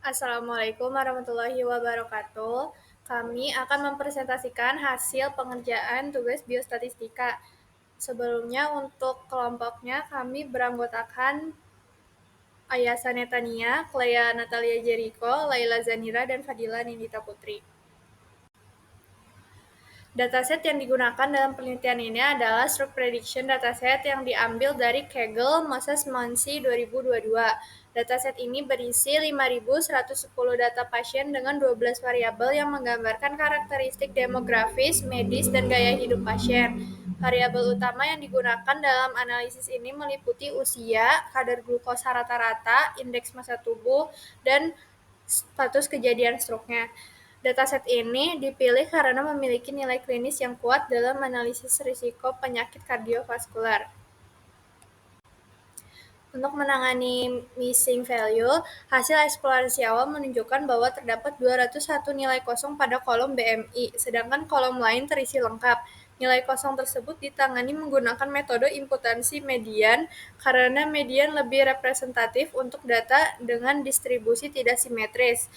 Assalamualaikum warahmatullahi wabarakatuh. Kami akan mempresentasikan hasil pengerjaan tugas biostatistika. Sebelumnya untuk kelompoknya kami beranggotakan Ayasa Netania, Clea Natalia Jericho, Laila Zanira, dan Fadila Nindita Putri. Dataset yang digunakan dalam penelitian ini adalah Stroke Prediction Dataset yang diambil dari Kaggle Moses Monsi 2022. Dataset ini berisi 5.110 data pasien dengan 12 variabel yang menggambarkan karakteristik demografis, medis, dan gaya hidup pasien. Variabel utama yang digunakan dalam analisis ini meliputi usia, kadar glukosa rata-rata, indeks massa tubuh, dan status kejadian stroke-nya. Dataset ini dipilih karena memiliki nilai klinis yang kuat dalam analisis risiko penyakit kardiovaskular. Untuk menangani missing value, hasil eksplorasi awal menunjukkan bahwa terdapat 201 nilai kosong pada kolom BMI, sedangkan kolom lain terisi lengkap. Nilai kosong tersebut ditangani menggunakan metode imputansi median karena median lebih representatif untuk data dengan distribusi tidak simetris.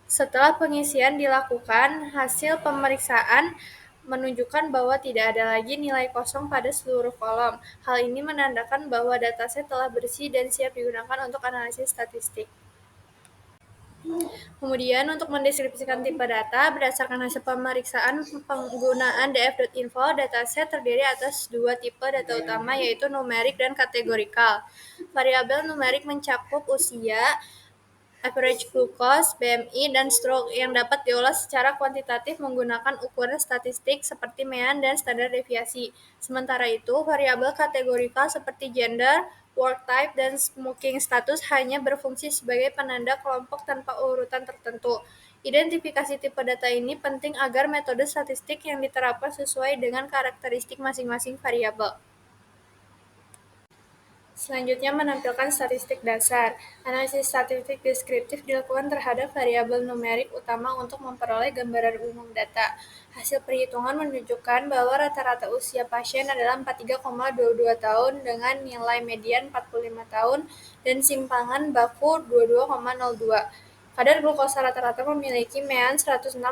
Setelah pengisian dilakukan, hasil pemeriksaan menunjukkan bahwa tidak ada lagi nilai kosong pada seluruh kolom. Hal ini menandakan bahwa dataset telah bersih dan siap digunakan untuk analisis statistik. Kemudian untuk mendeskripsikan tipe data, berdasarkan hasil pemeriksaan penggunaan df.info, dataset terdiri atas dua tipe data utama, yaitu numerik dan kategorikal. Variabel numerik mencakup usia, average glucose, BMI, dan stroke yang dapat diolah secara kuantitatif menggunakan ukuran statistik seperti mean dan standar deviasi. Sementara itu, variabel kategorikal seperti gender, work type, dan smoking status hanya berfungsi sebagai penanda kelompok tanpa urutan tertentu. Identifikasi tipe data ini penting agar metode statistik yang diterapkan sesuai dengan karakteristik masing-masing variabel. Selanjutnya menampilkan statistik dasar. Analisis statistik deskriptif dilakukan terhadap variabel numerik utama untuk memperoleh gambaran umum data. Hasil perhitungan menunjukkan bahwa rata-rata usia pasien adalah 43,22 tahun dengan nilai median 45 tahun dan simpangan baku 22,02. Kadar glukosa rata-rata memiliki mean 106,15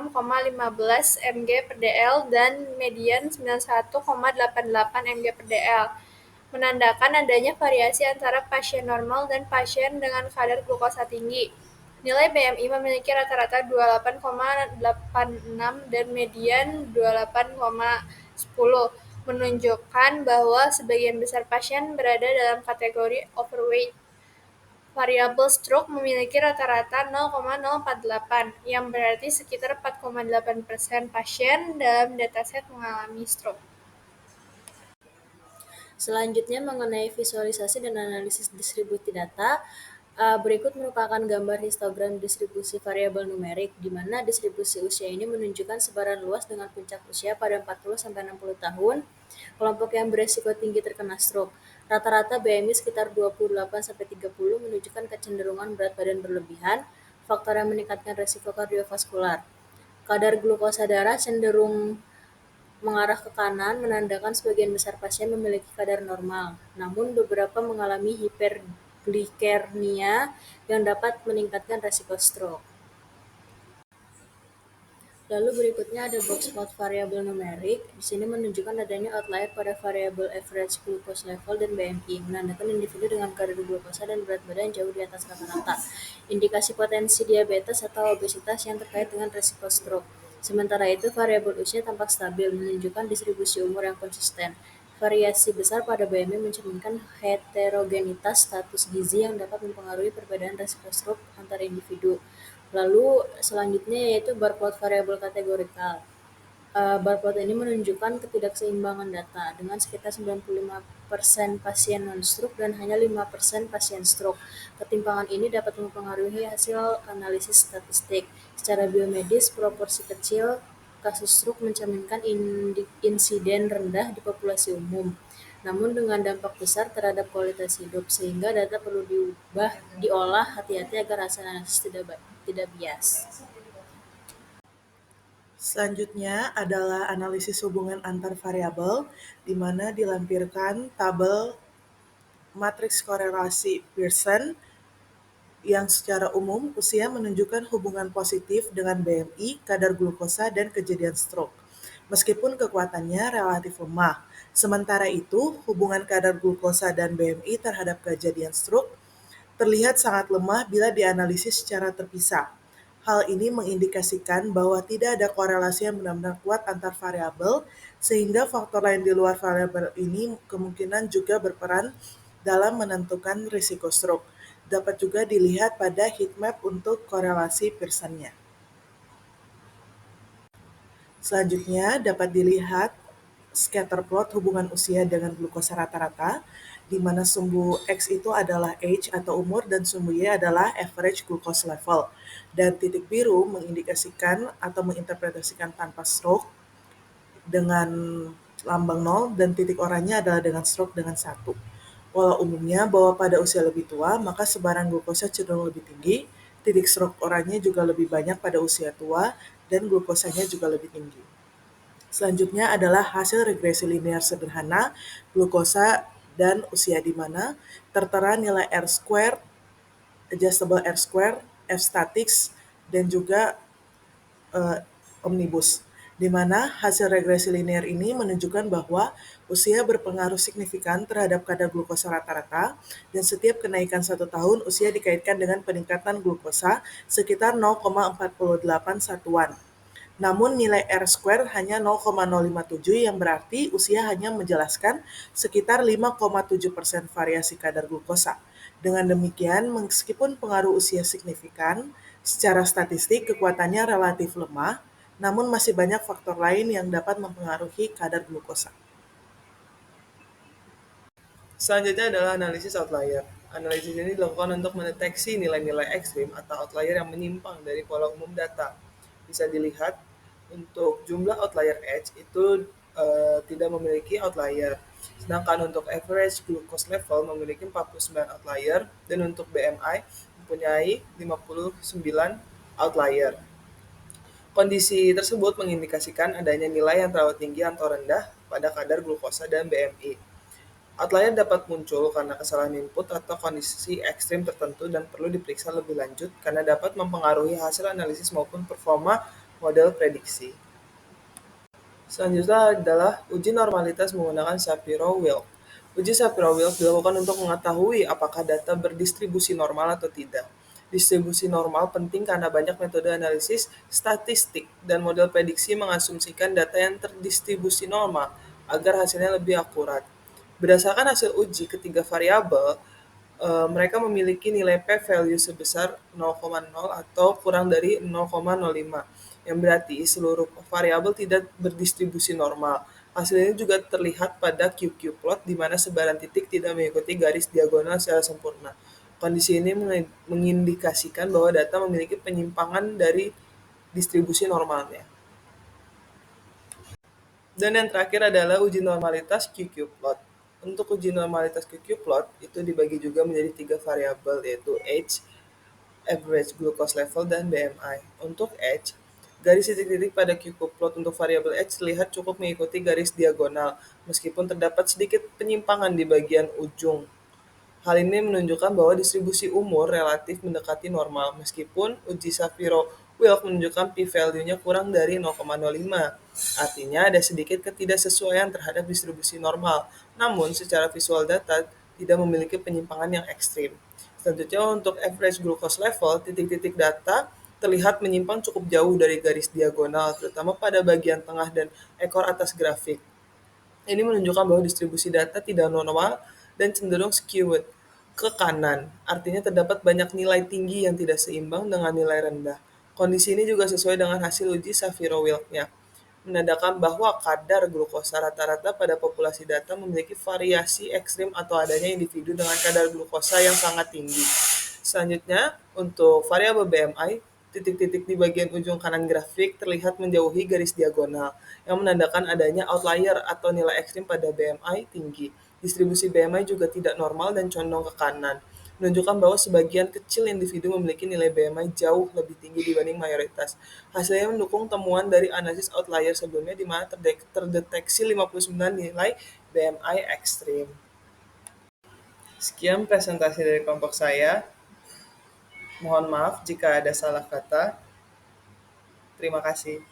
mg per dl dan median 91,88 mg per dl, menandakan adanya variasi antara pasien normal dan pasien dengan kadar glukosa tinggi. Nilai BMI memiliki rata-rata 28,86 dan median 28,10, menunjukkan bahwa sebagian besar pasien berada dalam kategori overweight. Variabel stroke memiliki rata-rata 0,048, yang berarti sekitar 4,8% pasien dalam dataset mengalami stroke. Selanjutnya mengenai visualisasi dan analisis distribusi data, berikut merupakan gambar histogram distribusi variabel numerik, di mana distribusi usia ini menunjukkan sebaran luas dengan puncak usia pada 40-60 tahun, kelompok yang beresiko tinggi terkena stroke. Rata-rata BMI sekitar 28-30 menunjukkan kecenderungan berat badan berlebihan, faktor yang meningkatkan resiko kardiovaskular. Kadar glukosa darah cenderung mengarah ke kanan menandakan sebagian besar pasien memiliki kadar normal, namun beberapa mengalami hiperglikemia yang dapat meningkatkan resiko stroke. Lalu berikutnya ada box plot variabel numerik. Di sini menunjukkan adanya outlier pada variabel average glucose level dan BMI, menandakan individu dengan kadar glukosa dan berat badan jauh di atas rata-rata. Indikasi potensi diabetes atau obesitas yang terkait dengan resiko stroke. Sementara itu, variabel usia tampak stabil, menunjukkan distribusi umur yang konsisten. Variasi besar pada BMI mencerminkan heterogenitas status gizi yang dapat mempengaruhi perbedaan resiko stroke antar individu. Lalu selanjutnya yaitu bar plot variabel kategorikal. Bar plot ini menunjukkan ketidakseimbangan data dengan sekitar 95% pasien non-stroke dan hanya 5% pasien stroke. Ketimpangan ini dapat mempengaruhi hasil analisis statistik. Secara biomedis, proporsi kecil kasus stroke mencerminkan insiden rendah di populasi umum, namun dengan dampak besar terhadap kualitas hidup, sehingga data perlu diolah hati-hati agar hasil analisis tidak bias. Selanjutnya adalah analisis hubungan antar variabel, di mana dilampirkan tabel matriks korelasi Pearson yang secara umum usia menunjukkan hubungan positif dengan BMI, kadar glukosa, dan kejadian stroke. Meskipun kekuatannya relatif lemah. Sementara itu, hubungan kadar glukosa dan BMI terhadap kejadian stroke terlihat sangat lemah bila dianalisis secara terpisah. Hal ini mengindikasikan bahwa tidak ada korelasi yang benar-benar kuat antar variabel, sehingga faktor lain di luar variabel ini kemungkinan juga berperan dalam menentukan risiko stroke. Dapat juga dilihat pada heatmap untuk korelasi Pearson-nya. Selanjutnya dapat dilihat scatter plot hubungan usia dengan glukosa rata-rata, di mana sumbu X itu adalah age atau umur dan sumbu Y adalah average glucose level. Dan titik biru mengindikasikan atau menginterpretasikan tanpa stroke dengan lambang 0 dan titik oranye adalah dengan stroke dengan 1. Pola umumnya bahwa pada usia lebih tua, maka sebaran glukosa cenderung lebih tinggi, titik stroke oranye juga lebih banyak pada usia tua, dan glukosanya juga lebih tinggi. Selanjutnya adalah hasil regresi linear sederhana, glukosa dan usia di mana tertera nilai R-squared, adjustable R-squared, F-statics, dan juga omnibus, di mana hasil regresi linear ini menunjukkan bahwa usia berpengaruh signifikan terhadap kadar glukosa rata-rata, dan setiap kenaikan 1 tahun usia dikaitkan dengan peningkatan glukosa sekitar 0,48 satuan. Namun nilai R-squared hanya 0,057 yang berarti usia hanya menjelaskan sekitar 5,7% variasi kadar glukosa. Dengan demikian, meskipun pengaruh usia signifikan, secara statistik kekuatannya relatif lemah, namun masih banyak faktor lain yang dapat mempengaruhi kadar glukosa. Selanjutnya adalah analisis outlier. Analisis ini dilakukan untuk mendeteksi nilai-nilai ekstrim atau outlier yang menyimpang dari pola umum data. Bisa dilihat untuk jumlah outlier edge itu tidak memiliki outlier. Sedangkan untuk average glucose level memiliki 49 outlier dan untuk BMI mempunyai 59 outlier. Kondisi tersebut mengindikasikan adanya nilai yang terlalu tinggi atau rendah pada kadar glukosa dan BMI. Outlier dapat muncul karena kesalahan input atau kondisi ekstrim tertentu dan perlu diperiksa lebih lanjut karena dapat mempengaruhi hasil analisis maupun performa model prediksi. Selanjutnya adalah uji normalitas menggunakan Shapiro-Wilk. Uji Shapiro-Wilk dilakukan untuk mengetahui apakah data berdistribusi normal atau tidak. Distribusi normal penting karena banyak metode analisis statistik dan model prediksi mengasumsikan data yang terdistribusi normal agar hasilnya lebih akurat. Berdasarkan hasil uji ketiga variabel, mereka memiliki nilai p-value sebesar 0,0 atau kurang dari 0,05, yang berarti seluruh variabel tidak berdistribusi normal. Hasil ini juga terlihat pada QQ plot di mana sebaran titik tidak mengikuti garis diagonal secara sempurna. Kondisi ini mengindikasikan bahwa data memiliki penyimpangan dari distribusi normalnya. Dan yang terakhir adalah uji normalitas QQ plot. Untuk uji normalitas QQ plot itu dibagi juga menjadi 3 variabel, yaitu age, average glucose level, dan BMI. Untuk age, garis titik-titik pada QQ plot untuk variabel age terlihat cukup mengikuti garis diagonal, meskipun terdapat sedikit penyimpangan di bagian ujung. Hal ini menunjukkan bahwa distribusi umur relatif mendekati normal, meskipun uji Shapiro-Wilk menunjukkan p-value-nya kurang dari 0,05. Artinya ada sedikit ketidaksesuaian terhadap distribusi normal, namun secara visual data tidak memiliki penyimpangan yang ekstrim. Selanjutnya untuk average glucose level, titik-titik data terlihat menyimpang cukup jauh dari garis diagonal, terutama pada bagian tengah dan ekor atas grafik. Ini menunjukkan bahwa distribusi data tidak normal dan cenderung skewed ke kanan, artinya terdapat banyak nilai tinggi yang tidak seimbang dengan nilai rendah. Kondisi ini juga sesuai dengan hasil uji Shapiro-Wilk-nya, menandakan bahwa kadar glukosa rata-rata pada populasi data memiliki variasi ekstrim atau adanya individu dengan kadar glukosa yang sangat tinggi. Selanjutnya, untuk variabel BMI, titik-titik di bagian ujung kanan grafik terlihat menjauhi garis diagonal, yang menandakan adanya outlier atau nilai ekstrim pada BMI tinggi. Distribusi BMI juga tidak normal dan condong ke kanan, menunjukkan bahwa sebagian kecil individu memiliki nilai BMI jauh lebih tinggi dibanding mayoritas. Hasilnya mendukung temuan dari analisis outlier sebelumnya di mana terdeteksi 59 nilai BMI ekstrim. Sekian presentasi dari kelompok saya. Mohon maaf jika ada salah kata. Terima kasih.